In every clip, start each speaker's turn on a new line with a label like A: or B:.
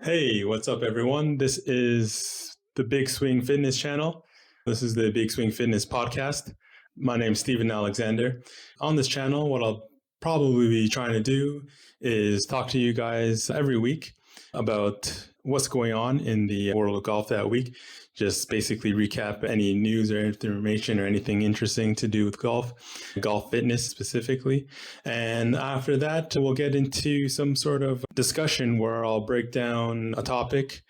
A: Hey, what's up, everyone? This is the Big Swing Fitness channel. This is the Big Swing Fitness podcast. My name's Steven Alexander. On this channel, what I'll probably be trying to do is talk to you guys every week about what's going on in the world of golf that week. Just basically recap any news or information or anything interesting to do with golf fitness specifically. And after that, we'll get into some sort of discussion where I'll break down a topic.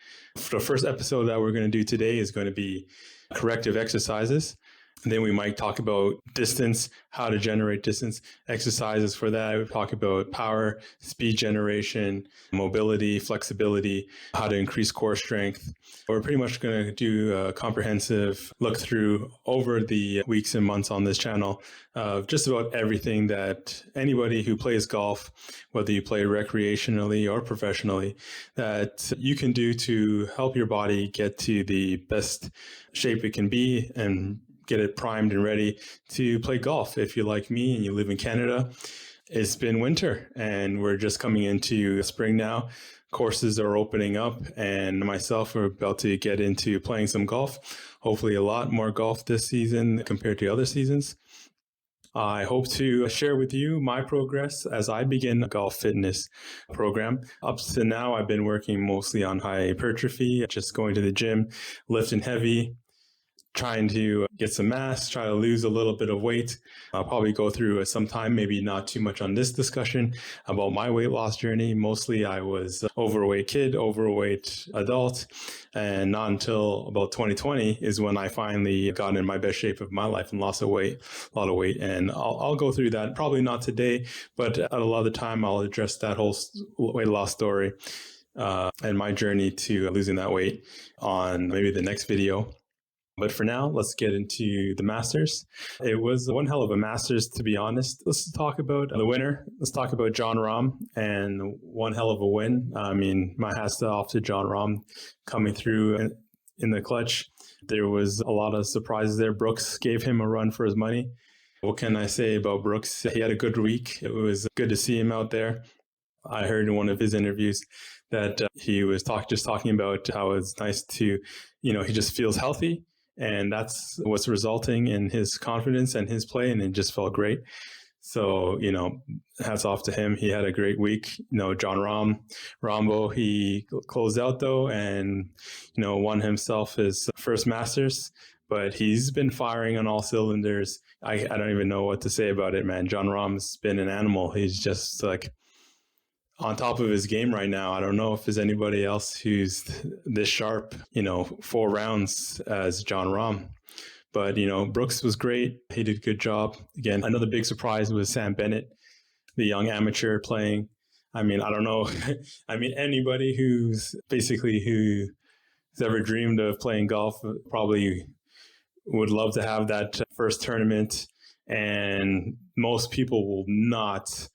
A: The first episode that we're going to do today is going to be corrective exercises. And then we might talk about distance, how to generate distance exercises for that. We talk about power, speed generation, mobility, flexibility, how to increase core strength. We're pretty much going to do a comprehensive look through over the weeks and months on this channel of just about everything that anybody who plays golf, whether you play recreationally or professionally, that you can do to help your body get to the best shape it can be and get it primed and ready to play golf. If you're like me and you live in Canada, it's been winter and we're just coming into spring now. Courses are opening up and myself are about to get into playing some golf. Hopefully a lot more golf this season compared to other seasons. I hope to share with you my progress as I begin a golf fitness program. Up to now, I've been working mostly on hypertrophy, just going to the gym, lifting heavy, trying to get some mass, try to lose a little bit of weight. I'll probably go through some time, maybe not too much on this discussion about my weight loss journey. Mostly I was overweight kid, overweight adult, and not until about 2020 is when I finally got in my best shape of my life and lost a lot of weight. And I'll go through that, probably not today, but at a lot of the time I'll address that whole weight loss story and my journey to losing that weight on maybe the next video. But for now, let's get into the Masters. It was one hell of a Masters, to be honest. Let's talk about the winner. Let's talk about Jon Rahm and one hell of a win. I mean, my hats off to Jon Rahm coming through in the clutch. There was a lot of surprises there. Brooks gave him a run for his money. What can I say about Brooks? He had a good week. It was good to see him out there. I heard in one of his interviews that he was talking about how it's nice to, he just feels healthy. And that's what's resulting in his confidence and his play. And it just felt great. So, hats off to him. He had a great week. Jon Rahmbo, he closed out though and, won himself his first Masters. But he's been firing on all cylinders. I don't even know what to say about it, man. Jon Rahm's been an animal. He's just like on top of his game right now. I don't know if there's anybody else who's this sharp, 4 rounds as Jon Rahm. But, Brooks was great. He did a good job. Again, another big surprise was Sam Bennett, the young amateur playing. I mean, I don't know. Anybody who's ever dreamed of playing golf probably would love to have that first tournament. And most people will not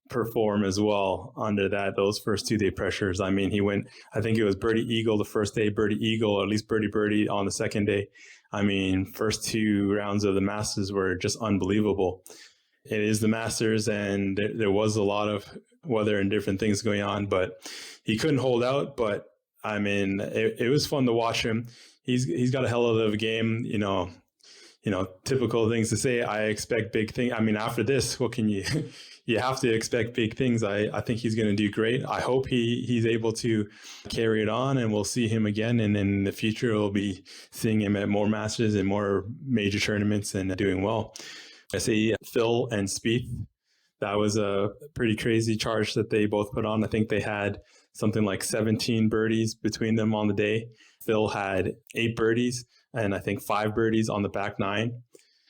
A: perform as well under those first 2-day pressures. I mean, he went, I think it was birdie eagle the first day, birdie eagle, or at least birdie on the second day. I mean, first 2 rounds of the Masters were just unbelievable. It is the Masters, and there was a lot of weather and different things going on, but he couldn't hold out. But I mean, it was fun to watch him. He's got a hell of a game, typical things to say. I expect big things. I mean, after this, what can you you have to expect big things. I think he's going to do great. I hope he's able to carry it on, and we'll see him again. And in the future, we'll be seeing him at more Masters and more major tournaments and doing well. I see Phil and Spieth. That was a pretty crazy charge that they both put on. I think they had something like 17 birdies between them on the day. Phil had 8 birdies and I think 5 birdies on the back 9.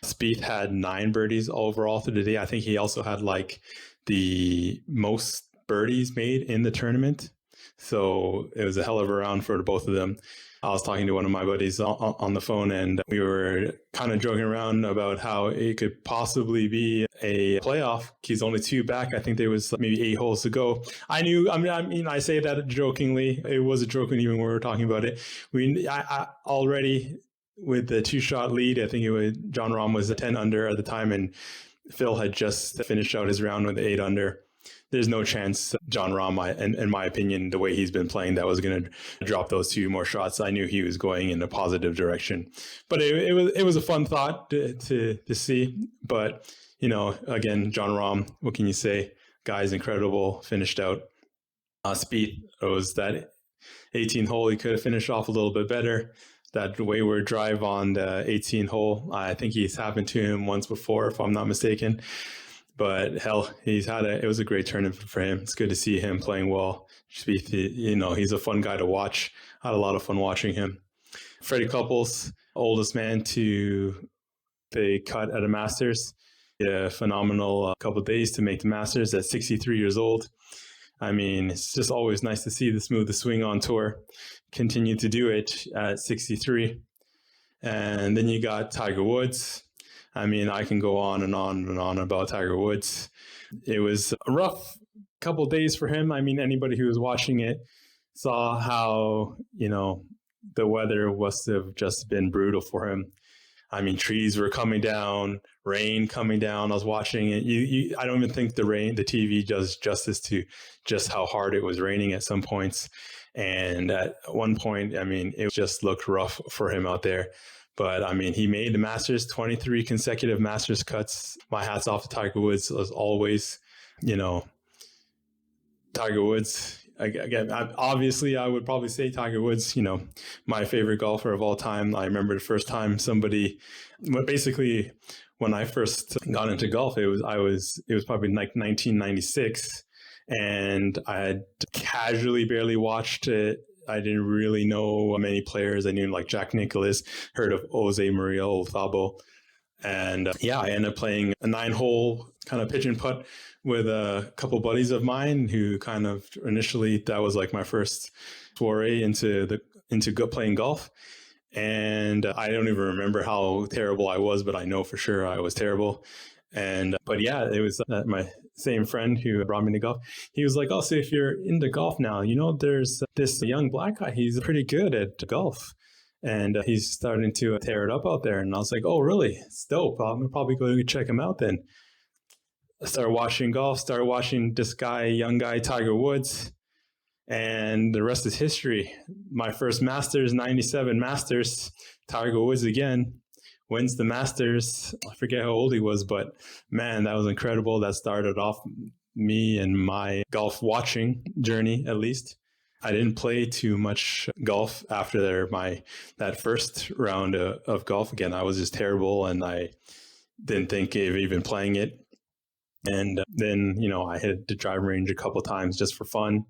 A: Spieth had 9 birdies overall through the day. I think he also had like the most birdies made in the tournament. So it was a hell of a round for both of them. I was talking to one of my buddies on the phone, and we were kind of joking around about how it could possibly be a playoff. He's only 2 back. I think there was maybe 8 holes to go. I say that jokingly. It was a joke when we were talking about it. I already with the 2-shot lead, I think Jon Rahm was 10 under at the time, and Phil had just finished out his round with 8 under. there's no chance John Rahm, in my opinion, the way he's been playing, that was going to drop those 2 more shots. I knew he was going in a positive direction, but it was a fun thought to see. But again, John Rahm, what can you say? Guy's incredible. Finished out. Spieth, it was that 18th hole. He could have finished off a little bit better. That wayward drive on the 18th hole, I think he's happened to him once before, if I'm not mistaken. But hell, it was a great tournament for him. It's good to see him playing well. Spieth, he's a fun guy to watch. I had a lot of fun watching him. Freddie Couples, oldest man to the cut at a Masters. A phenomenal couple of days to make the Masters at 63 years old. I mean, it's just always nice to see the smoothest swing on tour continue to do it at 63. And then you got Tiger Woods. I mean, I can go on and on and on about Tiger Woods. It was a rough couple of days for him. I mean, anybody who was watching it saw how, the weather must have just been brutal for him. I mean, trees were coming down, rain coming down. I was watching it. I don't even think the TV does justice to just how hard it was raining at some points. And at one point, I mean, it just looked rough for him out there. But I mean, he made the Masters, 23 consecutive Masters cuts. My hat's off to Tiger Woods as always. Tiger Woods, again, obviously, I would probably say Tiger Woods, my favorite golfer of all time. I remember the first time basically when I first got into golf, it was probably like 1996, and I had casually barely watched it. I didn't really know many players. I knew like Jack Nicklaus, heard of Jose Maria Olazabal. And I ended up playing a 9-hole kind of pitch and putt with a couple buddies of mine who kind of initially, that was like my first foray into playing golf. And I don't even remember how terrible I was, but I know for sure I was terrible. But it was my same friend who brought me to golf. He was like, "Oh, so if you're into golf now, there's this young black guy. He's pretty good at golf. And he's starting to tear it up out there." And I was like, "Oh, really? It's dope. I'm going to probably go check him out then." I started watching golf, started watching this guy, young guy, Tiger Woods. And the rest is history. My first Masters, 97 Masters, Tiger Woods again, wins the Masters. I forget how old he was, but man, that was incredible. That started off me and my golf watching journey, at least. I didn't play too much golf after that first round of golf. Again, I was just terrible, and I didn't think of even playing it. And then, I hit the driving range a couple of times just for fun.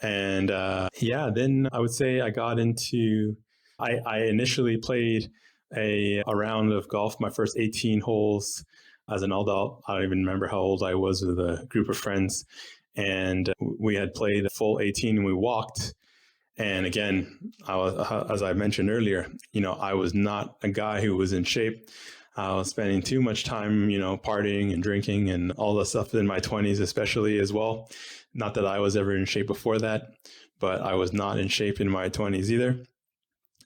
A: And then I would say I got into, I initially played a round of golf, my first 18 holes as an adult. I don't even remember how old I was, with a group of friends. And we had played a full 18 and we walked. And again, as I mentioned earlier, I was not a guy who was in shape. I was spending too much time, partying and drinking and all the stuff in my 20s, especially as well. Not that I was ever in shape before that, but I was not in shape in my 20s either.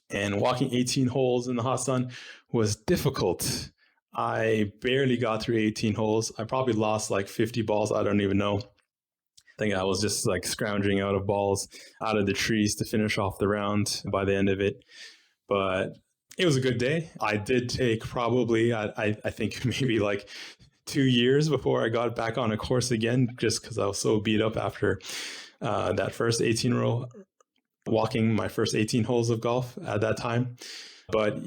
A: And walking 18 holes in the hot sun was difficult. I barely got through 18 holes. I probably lost like 50 balls. I don't even know. I think I was just like scrounging out of balls out of the trees to finish off the round by the end of it. But it was a good day. I did take probably, I think maybe like 2 years before I got back on a course again, just because I was so beat up after that first 18-row, walking my first 18 holes of golf at that time. But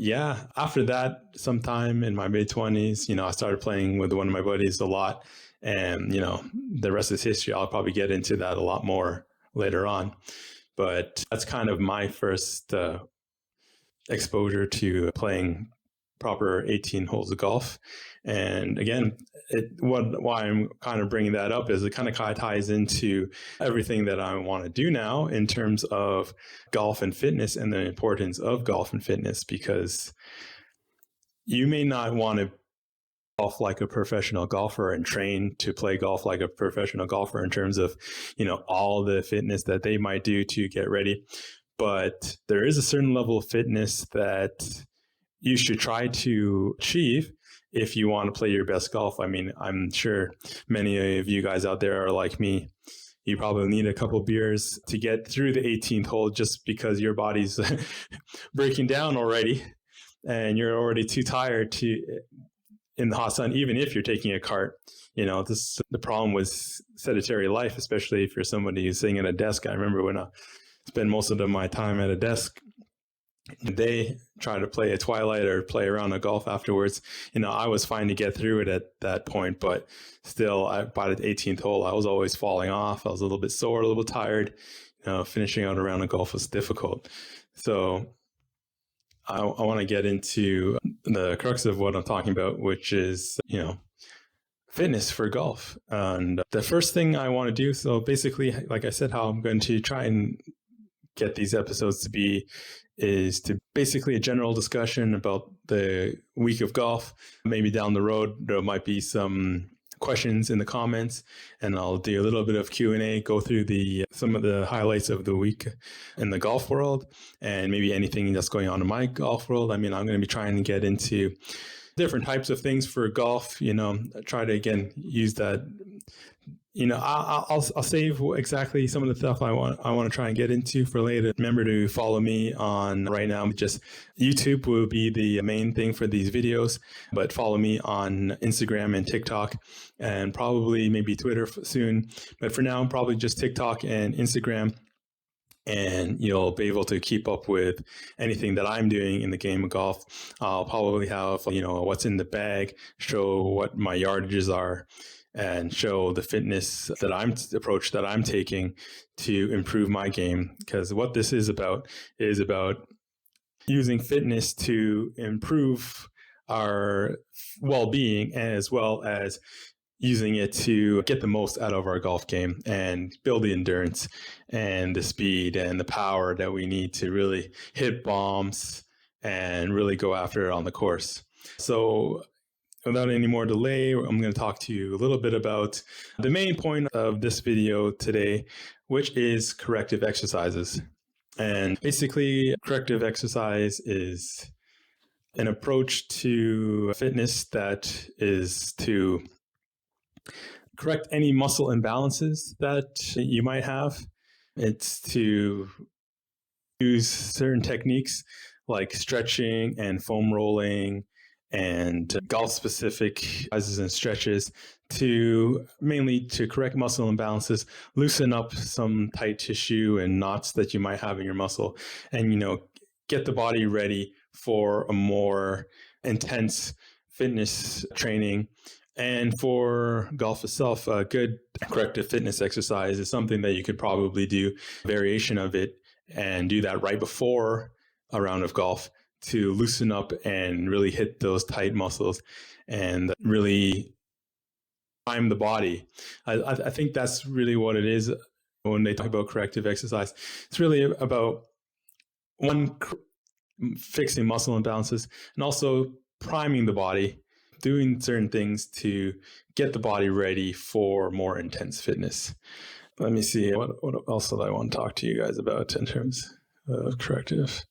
A: after that, sometime in my mid-20s, I started playing with one of my buddies a lot. And, the rest is history. I'll probably get into that a lot more later on. But that's kind of my first exposure to playing proper 18 holes of golf. And again, why I'm kind of bringing that up is it kind of ties into everything that I want to do now in terms of golf and fitness and the importance of golf and fitness, because you may not want to golf like a professional golfer and train to play golf like a professional golfer in terms of, all the fitness that they might do to get ready. But there is a certain level of fitness that you should try to achieve. if you want to play your best golf. I mean, I'm sure many of you guys out there are like me. You probably need a couple beers to get through the 18th hole just because your body's breaking down already and you're already too tired to in the hot sun, even if you're taking a cart. This the problem with sedentary life, especially if you're somebody who's sitting at a desk. I remember when I spend most of my time at a desk, they try to play a twilight or play around a golf afterwards. I was fine to get through it at that point, but still, by the 18th hole, I was always falling off. I was a little bit sore, a little bit tired. Finishing out around a golf was difficult. So I want to get into the crux of what I'm talking about, which is, fitness for golf. And the first thing I want to do, so basically, like I said, how I'm going to try and get these episodes to be is to basically a general discussion about the week of golf. Maybe down the road, there might be some questions in the comments, and I'll do a little bit of Q&A, go through some of the highlights of the week in the golf world, and maybe anything that's going on in my golf world. I mean, I'm going to be trying to get into different types of things for golf, try to, again, use that. I'll save exactly some of the stuff I want to try and get into for later. Remember to follow me on right now. Just YouTube will be the main thing for these videos, but follow me on Instagram and TikTok, and probably maybe Twitter soon. But for now, probably just TikTok and Instagram. And you'll be able to keep up with anything that I'm doing in the game of golf. I'll probably have, what's in the bag, show what my yardages are, and show the fitness approach that I'm taking to improve my game. Because what this is about using fitness to improve our well-being, as well as using it to get the most out of our golf game and build the endurance and the speed and the power that we need to really hit bombs and really go after it on the course. So without any more delay, I'm going to talk to you a little bit about the main point of this video today, which is corrective exercises. And basically, corrective exercise is an approach to fitness that is to correct any muscle imbalances that you might have. It's to use certain techniques like stretching and foam rolling and golf-specific exercises and stretches mainly to correct muscle imbalances, loosen up some tight tissue and knots that you might have in your muscle, and get the body ready for a more intense fitness training. And for golf itself, a good corrective fitness exercise is something that you could probably do a variation of it and do that right before a round of golf to loosen up and really hit those tight muscles and really prime the body. I think that's really what it is when they talk about corrective exercise. It's really about fixing muscle imbalances and also priming the body, doing certain things to get the body ready for more intense fitness. Let me see, what else did I want to talk to you guys about in terms of corrective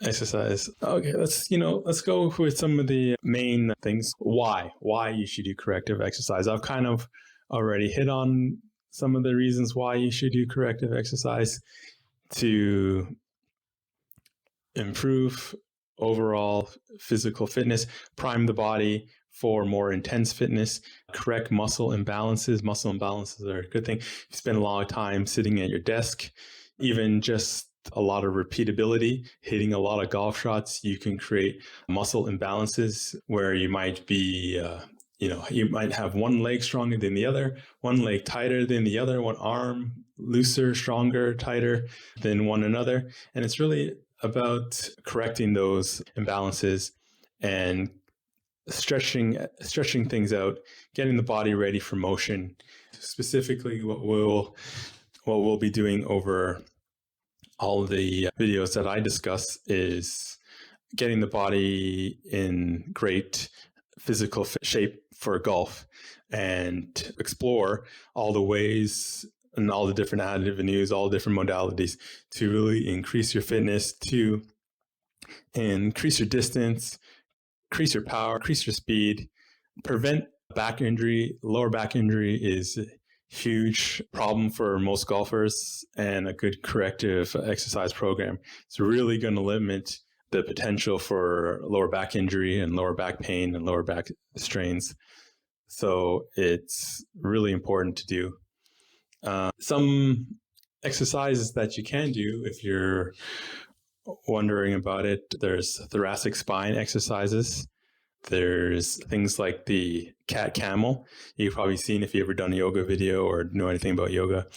A: exercise? Okay, let's go with some of the main things. Why you should do corrective exercise. I've kind of already hit on some of the reasons why you should do corrective exercise to improve overall physical fitness, prime the body for more intense fitness, correct muscle imbalances. Muscle imbalances are a good thing. If you spend a lot of time sitting at your desk, even just a lot of repeatability, hitting a lot of golf shots, you can create muscle imbalances where you might be, you might have one leg stronger than the other, one leg tighter than the other, one arm looser, stronger, tighter than one another. And it's really about correcting those imbalances and stretching things out, getting the body ready for motion. Specifically, what we'll be doing over all of the videos that I discuss is getting the body in great physical shape for golf and explore all the ways and all the different avenues, all the different modalities to really increase your fitness, to increase your distance, increase your power, increase your speed, prevent back injury. Lower back injury is a huge problem for most golfers, and a good corrective exercise program is really going to limit the potential for lower back injury and lower back pain and lower back strains. So it's really important to do. Some exercises that you can do if you're wondering about it, there's thoracic spine exercises. There's things like the cat camel. You've probably seen if you've ever done a yoga video or know anything about yoga.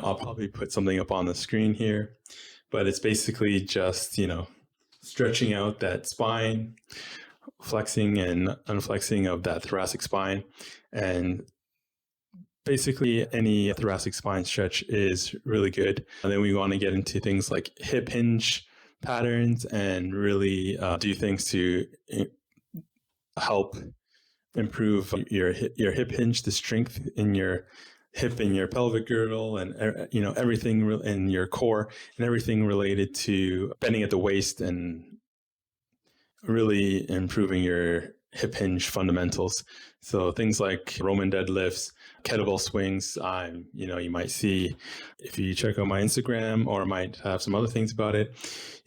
A: I'll probably put something up on the screen here, but it's basically just, stretching out that spine, flexing and unflexing of that thoracic spine. And basically any thoracic spine stretch is really good. And then we want to get into things like hip hinge patterns and really do things to help improve your hip hinge, the strength in your hip and your pelvic girdle, and everything in your core, and everything related to bending at the waist and really improving your hip hinge fundamentals. So things like Roman deadlifts, kettlebell swings. You might see if you check out my Instagram, or I might have some other things about it.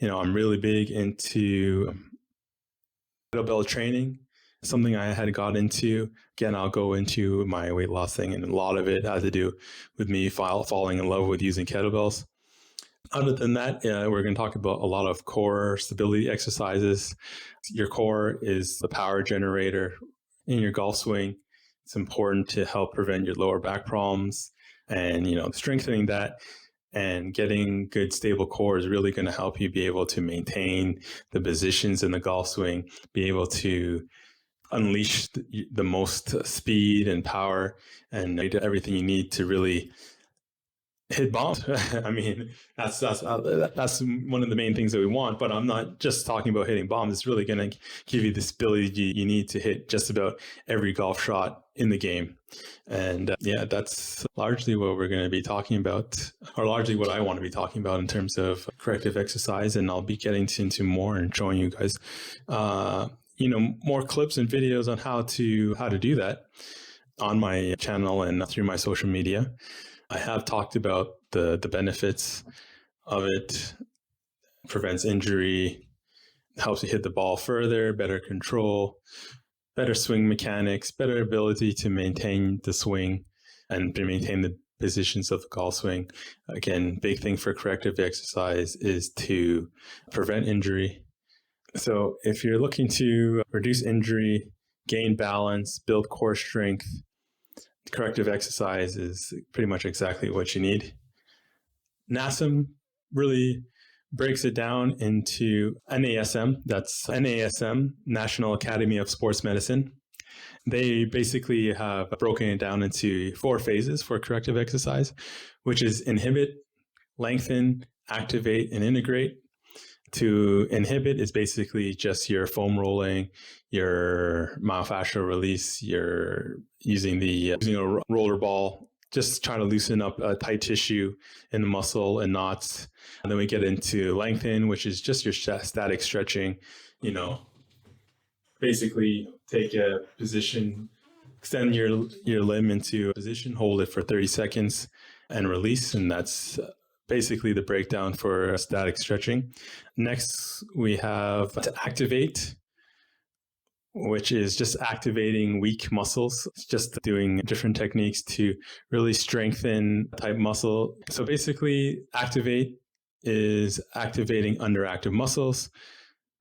A: I'm really big into kettlebell training. Something I had got into. Again, I'll go into my weight loss thing, and a lot of it has to do with me falling in love with using kettlebells. Other than that, we're going to talk about a lot of core stability exercises. Your core is the power generator in your golf swing. It's important to help prevent your lower back problems, and strengthening that and getting good stable core is really going to help you be able to maintain the positions in the golf swing, be able to unleash the most speed and power and everything you need to really hit bombs. I mean, that's one of the main things that we want, but I'm not just talking about hitting bombs. It's really going to give you the ability you need to hit just about every golf shot in the game. And that's largely what we're going to be talking about, or largely what I want to be talking about in terms of corrective exercise. And I'll be getting into more and showing you guys more clips and videos on how to do that on my channel and through my social media. I have talked about the benefits of it. Prevents injury, helps you hit the ball further, better control, better swing mechanics, better ability to maintain the swing and to maintain the positions of the golf swing. Again, big thing for corrective exercise is to prevent injury. So if you're looking to reduce injury, gain balance, build core strength, corrective exercise is pretty much exactly what you need. NASM really breaks it down into NASM. That's NASM, National Academy of Sports Medicine. They basically have broken it down into 4 phases for corrective exercise, which is inhibit, lengthen, activate, and integrate. To inhibit is basically just your foam rolling, your myofascial release, you're using a roller ball, just trying to loosen up a tight tissue in the muscle and knots. And then we get into lengthen, which is just your static stretching. Basically take a position, extend your limb into a position, hold it for 30 seconds and release. And that's basically the breakdown for static stretching. Next, we have to activate, which is just activating weak muscles. It's just doing different techniques to really strengthen type muscle. So basically, activate is activating underactive muscles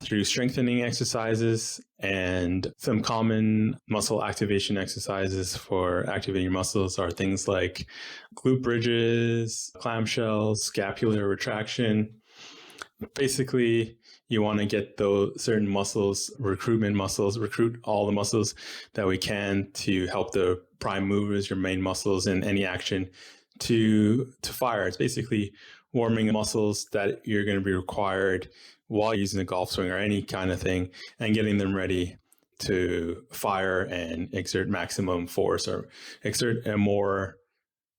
A: through strengthening exercises, and some common muscle activation exercises for activating muscles are things like glute bridges, clamshells, scapular retraction. Basically, you want to get those certain muscles, recruit all the muscles that we can to help the prime movers, your main muscles in any action to fire. It's basically warming muscles that you're going to be required while using a golf swing or any kind of thing, and getting them ready to fire and exert maximum force or exert a more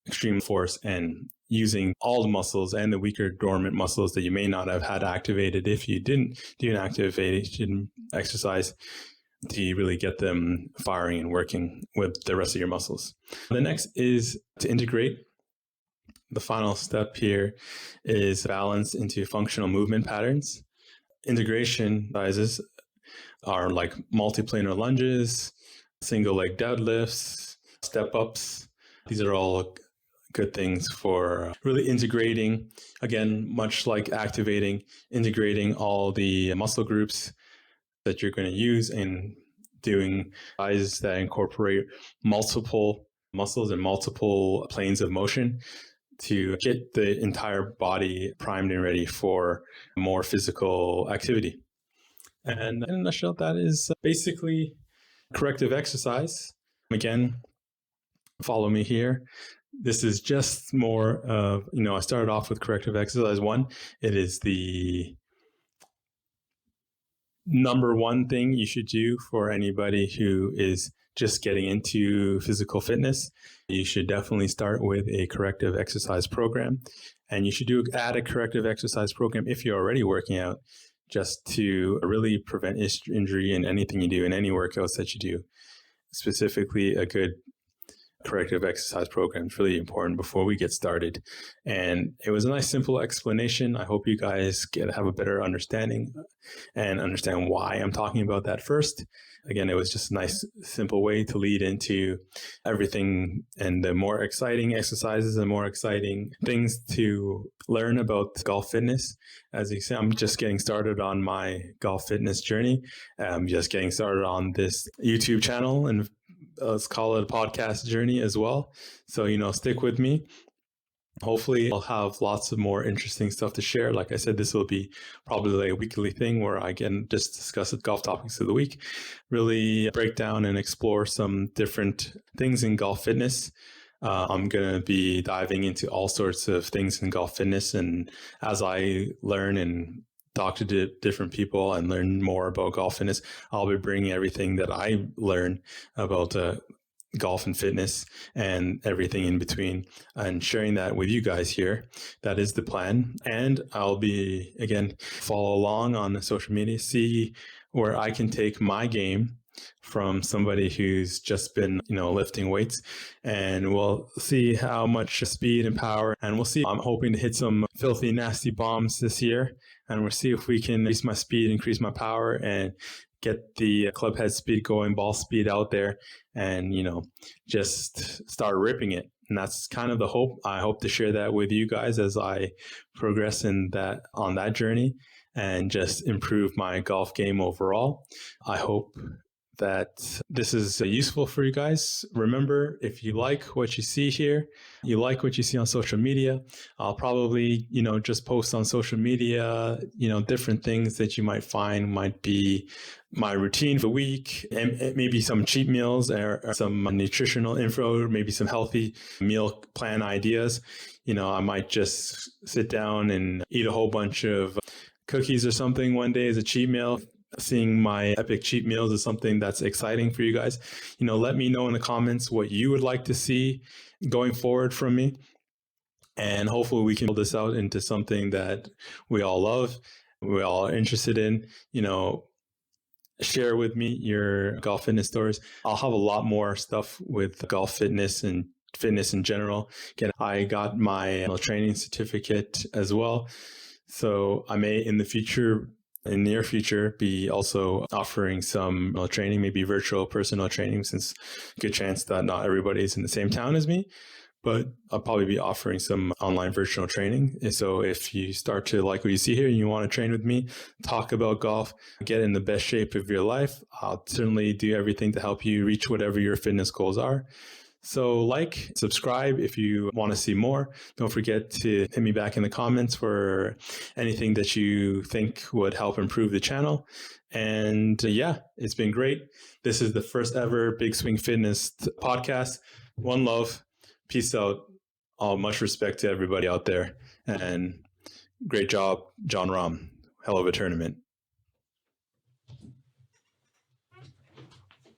A: extreme force and using all the muscles and the weaker dormant muscles that you may not have had activated if you didn't do an activation exercise to really get them firing and working with the rest of your muscles. The next is to integrate. The final step here is balance into functional movement patterns. Integration exercises are like multiplanar lunges, single leg deadlifts, step ups. These are all good things for really integrating, again, much like activating, integrating all the muscle groups that you're going to use and doing exercises that incorporate multiple muscles and multiple planes of motion to get the entire body primed and ready for more physical activity. And in a nutshell, that is basically corrective exercise. Again, follow me here. This is just more of, I started off with corrective exercise 1. It is the number one thing you should do for anybody who is just getting into physical fitness. You should definitely start with a corrective exercise program. And you should add a corrective exercise program if you're already working out, just to really prevent injury in anything you do, in any workouts that you do. Specifically, a good corrective exercise program is really important before we get started. And it was a nice, simple explanation. I hope you guys have a better understanding and understand why I'm talking about that first. Again, it was just a nice, simple way to lead into everything and the more exciting exercises and more exciting things to learn about golf fitness. As you see, I'm just getting started on my golf fitness journey. I'm just getting started on this YouTube channel, and let's call it a podcast journey as well. So, stick with me. Hopefully I'll have lots of more interesting stuff to share. Like I said, this will be probably a weekly thing where I can just discuss the golf topics of the week, really break down and explore some different things in golf fitness. I'm going to be diving into all sorts of things in golf fitness. And as I learn and talk to different people and learn more about golf fitness, I'll be bringing everything that I learn about golf and fitness and everything in between and sharing that with you guys here. That is the plan. And I'll be, again, follow along on the social media, see where I can take my game from somebody who's just been, lifting weights, and we'll see how much speed and power, and we'll see. I'm hoping to hit some filthy, nasty bombs this year, and we'll see if we can increase my speed, increase my power, and get the club head speed going, ball speed out there, and, just start ripping it. And that's kind of the hope. I hope to share that with you guys as I progress on that journey and just improve my golf game overall. I hope that this is useful for you guys. Remember, if you like what you see here, you like what you see on social media, I'll probably, just post on social media, different things that you might find might be my routine for the week, and maybe some cheat meals or some nutritional info, or maybe some healthy meal plan ideas. I might just sit down and eat a whole bunch of cookies or something one day as a cheat meal. Seeing my epic cheat meals is something that's exciting for you guys. Let me know in the comments what you would like to see going forward from me. And hopefully we can build this out into something that we all love, we all are interested in. Share with me your golf fitness stories. I'll have a lot more stuff with golf fitness and fitness in general. Again, I got my training certificate as well. So I may in the near future, be also offering some training, maybe virtual personal training, since good chance that not everybody is in the same town as me, but I'll probably be offering some online virtual training. And so if you start to like what you see here and you want to train with me, talk about golf, get in the best shape of your life, I'll certainly do everything to help you reach whatever your fitness goals are. So subscribe if you want to see more. Don't forget to hit me back in the comments for anything that you think would help improve the channel. And it's been great. This is the first ever Big Swing Fitness podcast. One love. Peace out. All much respect to everybody out there. And great job, John Rahm. Hell of a tournament.